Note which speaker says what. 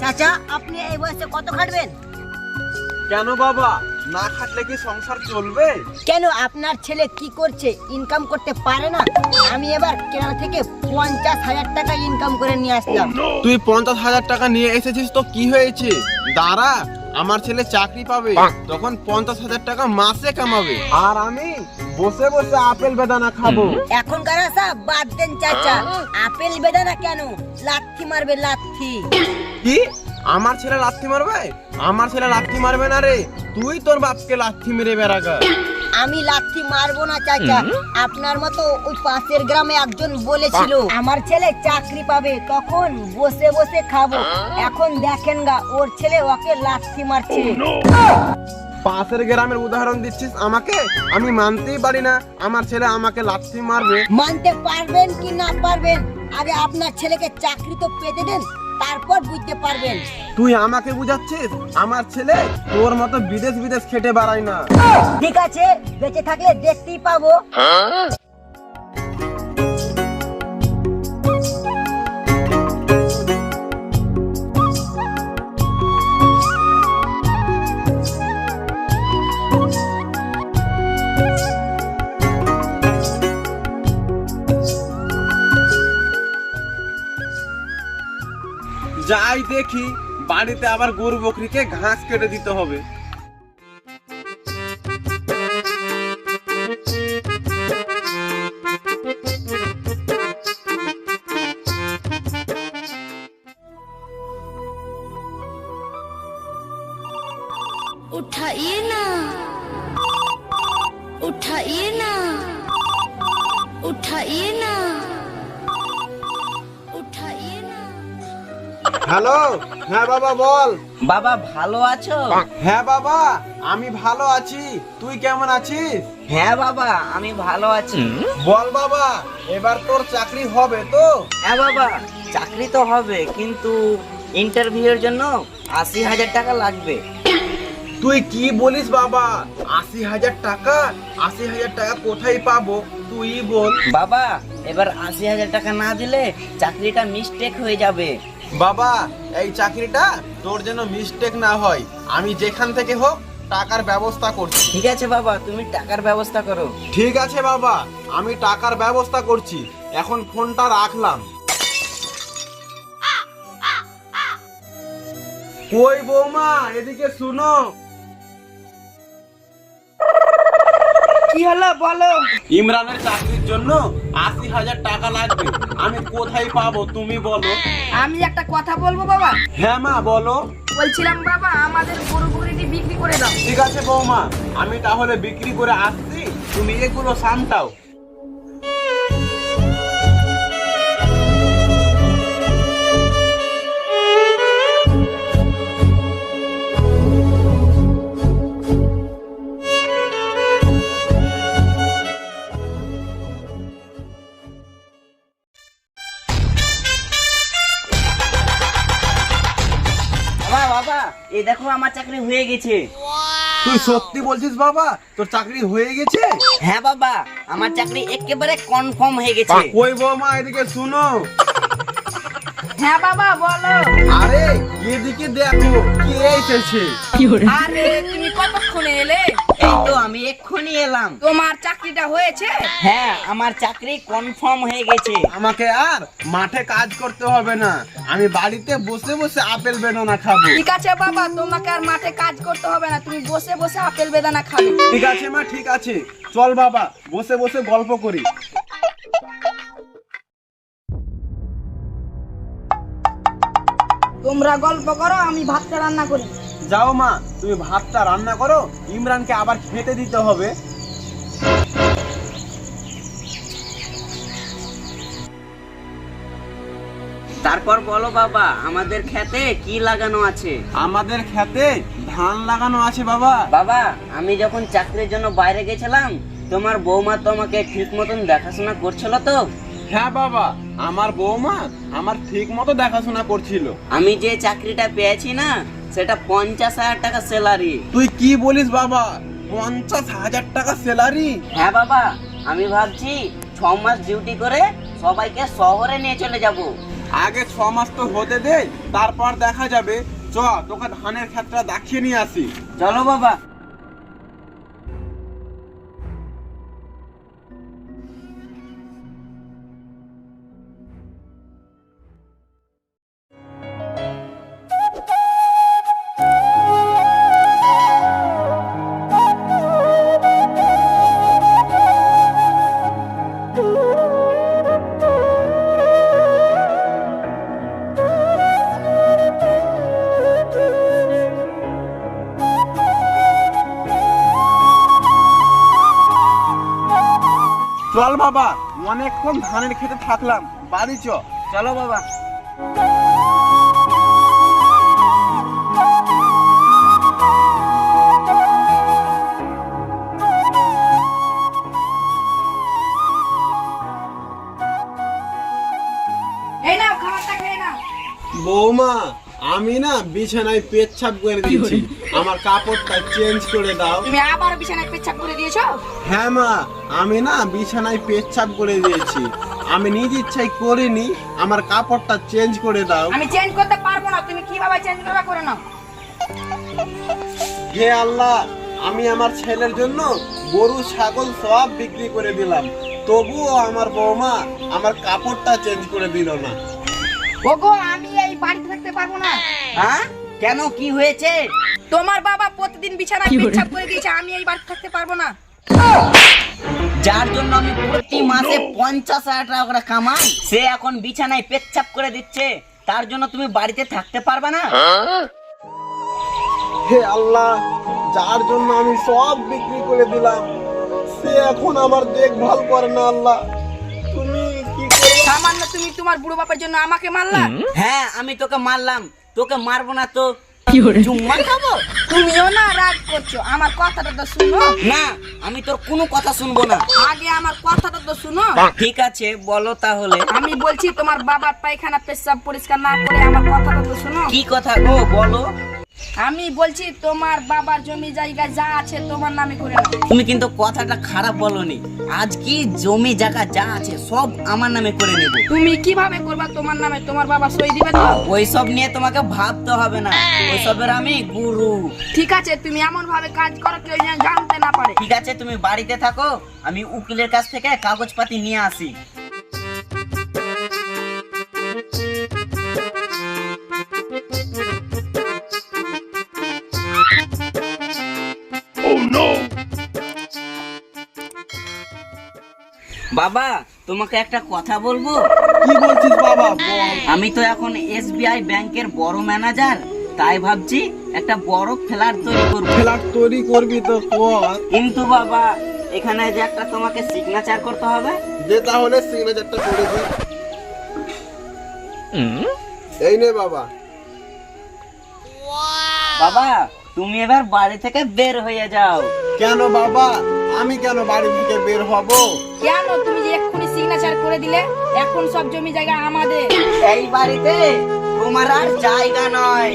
Speaker 1: চাচা আপনি এই বয়সে কত খাটবেন?
Speaker 2: কেন বাবা, না খাটলে কি সংসার চলবে?
Speaker 1: কেন আপনার ছেলে কি করছে, ইনকাম করতে পারে না? আমি এবার কেরালা থেকে 50,000 টাকা ইনকাম করে নিয়ে আসলাম।
Speaker 2: তুই 50,000 টাকা নিয়ে এসেছিস তো কি হয়েছে? দাঁড়া, আমার ছেলে চাকরি পাবে, তখন 50,000 টাকা মাসে কামাবে, আর আমি বসে বসে আপেল বেদানা খাবো।
Speaker 1: এখনকার আশা বাদ দেন চাচা, আপেল বেদানা কেন, লাথি মারবে লাথি।
Speaker 2: কি? আমার ছেলে লাথি মারবে? আমার ছেলে লাথি মারবে না রে, তুই তোর বাপকে লাথি মেরে বেড়াগা।
Speaker 1: আমি লাথি মারবো না চাচা, আপনার মতো ওই পাশের গ্রামে একজন বলেছিল আমার ছেলে চাকরি পাবে, তখন বসে বসে খাবো। এখন দেখেন গা ওর ছেলে ওকে লাথি মারছে।
Speaker 2: পাশের গ্রামের উদাহরণ দিচ্ছিস আমাকে? আমি মানতেই পারি না আমার ছেলে আমাকে লাথি মারবে।
Speaker 1: মানতে পারবেন কি না পারবেন, আগে আপনার ছেলেকে চাকরি তো পেতে দেন, তারপর বুঝতে পারবেন।
Speaker 2: তুই আমাকে বুঝাচ্ছিস? আমার ছেলে তোর মতো বিদেশ বিদেশ খেটে বেড়ায় না।
Speaker 1: ঠিক আছে, বেঁচে থাকলে দেখতেই পাবো।
Speaker 2: যাই দেখি, বাড়িতে আবার গরু বকরিকে ঘাস কেটে দিতে হবে।
Speaker 3: उठाइए ना, उठाइए ना, उठाइए ना, उठाइए ना।
Speaker 2: হ্যালো, হ্যাঁ বাবা বল।
Speaker 1: বাবা ভালো আছো?
Speaker 2: হ্যাঁ বাবা, আমি ভালো আছি, তুই কেমন আছিস?
Speaker 1: হ্যাঁ বাবা আমি ভালো আছি।
Speaker 2: বল বাবা, এবার তোর চাকরি হবে তো?
Speaker 4: হ্যাঁ বাবা, চাকরি তো হবে, কিন্তু ইন্টারভিউর জন্য 80,000 টাকা লাগবে।
Speaker 2: তুই কি বলিস বাবা, 80,000 টাকা? 80,000 টাকা কোথায় পাবো তুই বল।
Speaker 4: বাবা, এবার 80,000 টাকা না দিলে চাকরিটা মিস্টেক হয়ে যাবে।
Speaker 2: বাবা, এই চাকরিটা তোর যেন মিস্টেক না হয়, আমি যেখান থেকে হোক টাকার ব্যবস্থা করছি।
Speaker 4: ঠিক আছে বাবা, তুমি টাকার ব্যবস্থা করো।
Speaker 2: ঠিক আছে বাবা, আমি টাকার ব্যবস্থা করছি, এখন ফোনটা রাখলাম। কই বৌমা, এদিকে শুনো।
Speaker 4: কি হলো বলো।
Speaker 2: ইমরানের চাকরির জন্য 80,000 টাকা লাগবে, আমি কোথায় পাবো তুমি বলো।
Speaker 5: আমি একটা কথা বলবো বাবা।
Speaker 2: হ্যাঁ মা বলো।
Speaker 5: বলছিলাম বাবা আমাদের গরু বকরিটি বিক্রি করে দাও।
Speaker 2: ঠিক আছে বৌমা, আমি তাহলে বিক্রি করে আসছি, তুমি এগুলো সামটাও।
Speaker 4: বাবা বাবা, এই দেখো আমার চাকরি হয়ে গেছে।
Speaker 2: তুই সত্যি বলছিস বাবা, তোর চাকরি হয়ে গেছে?
Speaker 4: হ্যাঁ বাবা, আমার চাকরি একেবারে কনফার্ম হয়ে গেছে।
Speaker 2: ওই বৌমা এদিকে শুনো।
Speaker 5: হ্যাঁ বাবা বলো।
Speaker 2: আরে এদিকে দেখো কে এসেছে।
Speaker 5: আরে তুমি কতক্ষণে এলে?
Speaker 4: এই তো আমি এক্ষুনি এলাম।
Speaker 5: তোমার চাকরিটা হয়েছে?
Speaker 4: হ্যাঁ, আমার চাকরি কনফার্ম হয়ে গেছে।
Speaker 2: আমাকে আর মাঠে কাজ করতে হবে না, আমি বাড়িতে বসে বসে আপেল বেদানা খাবো।
Speaker 5: ঠিক আছে বাবা, তোমাকে আর মাঠে কাজ করতে হবে না, তুমি বসে বসে আপেল বেদানা খাবে।
Speaker 2: ঠিক আছে মা, ঠিক আছে, চল বাবা বসে বসে গল্প করি।
Speaker 5: তোমরা গল্প করো, আমি ভাতটা রান্না করি।
Speaker 2: যাও মা, তুমি ভাতটা রান্না করো, ইমরানকে আবার খেতে দিতে হবে।
Speaker 4: তারপর বলো বাবা, আমাদের খেতে কি লাগানো আছে?
Speaker 2: আমাদের খেতে ধান লাগানো আছে বাবা।
Speaker 4: বাবা, আমি যখন চাকরির জন্য বাইরে গেছিলাম, তোমার বৌমা তো আমাকে ঠিক মতন দেখাশোনা করছিল তো?
Speaker 2: হ্যাঁ বাবা, আমার বৌমা আমার ঠিক মতো দেখাশোনা করছিল।
Speaker 4: আমি যে চাকরিটা পেয়েছি না, সেটা 50,000 টাকা স্যালারি।
Speaker 2: তুই কি বলিস বাবা, 50,000 টাকা স্যালারি?
Speaker 4: হ্যাঁ বাবা, আমি ভাবছি 6 মাস ডিউটি করে সবাইকে শহরে নিয়ে চলে যাব।
Speaker 2: আগে 6 মাস তো হতে দে, তারপর দেখা যাবে। চ তোকে ধানের ক্ষেতটা দেখিয়ে নিয়ে আসি।
Speaker 4: চলো বাবা।
Speaker 2: চল বাবা, অনেকক্ষণ ধানের খেতে থাকলাম, বাড়ি চ।
Speaker 4: চলো বাবা।
Speaker 5: এই নাও খাবারটা খেয়ে নাও।
Speaker 2: বৌমা, আমি না বিছানায় পেচ্ছাপ করে দিয়েছি, আমার কাপড়টা চেঞ্জ করে দাও।
Speaker 5: তুমি আবার বিছানায় পেচ্ছাপ করে দিয়েছো?
Speaker 2: হ্যাঁ মা, আমি না বিছানায় পেচ্ছাপ করে দিয়েছি, আমি নিজ ইচ্ছাই করিনি, আমার কাপড়টা চেঞ্জ করে দাও।
Speaker 5: আমি চেঞ্জ করতে পারবো না, তুমি কিভাবে চেঞ্জ করবে করে নাও।
Speaker 2: হে আল্লাহ, আমি আমার ছেলের জন্য গরু ছাগল সব বিক্রি করে দিলাম, তবুও আমার বৌমা আমার কাপড়টা চেঞ্জ করে দিল না।
Speaker 5: ওগো, আমি এই বাড়িতে থাকতে পারবো না।
Speaker 4: হ্যাঁ, কেন, কি হয়েছে?
Speaker 5: তোমার বাবা প্রতিদিন বিছানায় পেচ্ছাপ করে দিয়েছে, আমি এই বাড়িতে থাকতে পারবো না।
Speaker 4: যার জন্য আমি প্রতি মাসে 50,000 টাকা করে কামাই, সে এখন বিছানায় পেচ্ছাপ করে দিচ্ছে, তার জন্য তুমি বাড়িতে থাকতে পারবে না?
Speaker 2: হে আল্লাহ, যার জন্য আমি সব বিক্রি করে দিলাম, সে এখন আমার দেখভাল করে না। আল্লাহ, তুমি কি করবে?
Speaker 5: সামান্য তুমি তোমার বুড়ো বাপের জন্য আমাকে মারলা।
Speaker 4: হ্যাঁ, আমি তোকে মারলাম, তোকে মারবো না তো চুম্মা খাবো?
Speaker 5: তুমিও না রাগ করছো, আমার কথাটা তো শুনো।
Speaker 4: না, আমি তোর কোনো কথা শুনবো না।
Speaker 5: আগে আমার কথাটা তো শুনো।
Speaker 4: ঠিক আছে, বলো তাহলে।
Speaker 5: আমি বলছি তোমার বাবার পায়খানা পেশাব পরিষ্কার না করে আমার কথাটা তো শুনো।
Speaker 4: কি কথা গো, বলো।
Speaker 5: আমি বলছি তোমার বাবার জমি জায়গা যা আছে তোমার নামে করে নাও।
Speaker 4: তুমি কিন্তু কথাটা খারাপ বলনি। আজ কি জমি জায়গা যা আছে সব আমার নামে করে নেব।
Speaker 5: তুমি কিভাবে করবা তোমার নামে? তোমার বাবা সই দিবে তো?
Speaker 4: ওইসব নিয়ে তোমাকে ভাবতে হবে না, ওইসবের আমি গুরু।
Speaker 5: ঠিক আছে, তুমি এমন ভাবে কাজ করো কেউ যেন জানতে না পারে।
Speaker 4: ঠিক আছে, তুমি বাড়িতে থাকো, আমি উকিলের কাছ থেকে কাগজপাতি নিয়ে আসি। বাবা, তোমাকে একটা কথা বলবো।
Speaker 2: কি বলছিস বাবা, বল।
Speaker 4: আমি তো এখন SBI ব্যাংকের বড় ম্যানেজার, তাই ভাবছি একটা বড় ফ্ল্যাট তৈরি করবো।
Speaker 2: ফ্ল্যাট তৈরি করবি তো কর,
Speaker 4: কিন্তু বাবা, এখানে যে একটা তোমাকে সিগনেচার করতে হবে।
Speaker 2: যে তাহলে সিগনেচারটা করে দি। এই নে বাবা।
Speaker 4: বাবা, তুমি এবার বাড়ি থেকে বের হয়ে যাও।
Speaker 2: কেন বাবা, আমি কেন বাড়ি থেকে বের হব?
Speaker 5: কেন? তুমি যে এক্ষুনি সিগনেচার করে দিলে, এখন সব জমি জায়গা আমাদের।
Speaker 4: এই বাড়িতে তোমার আর জায়গা নয়।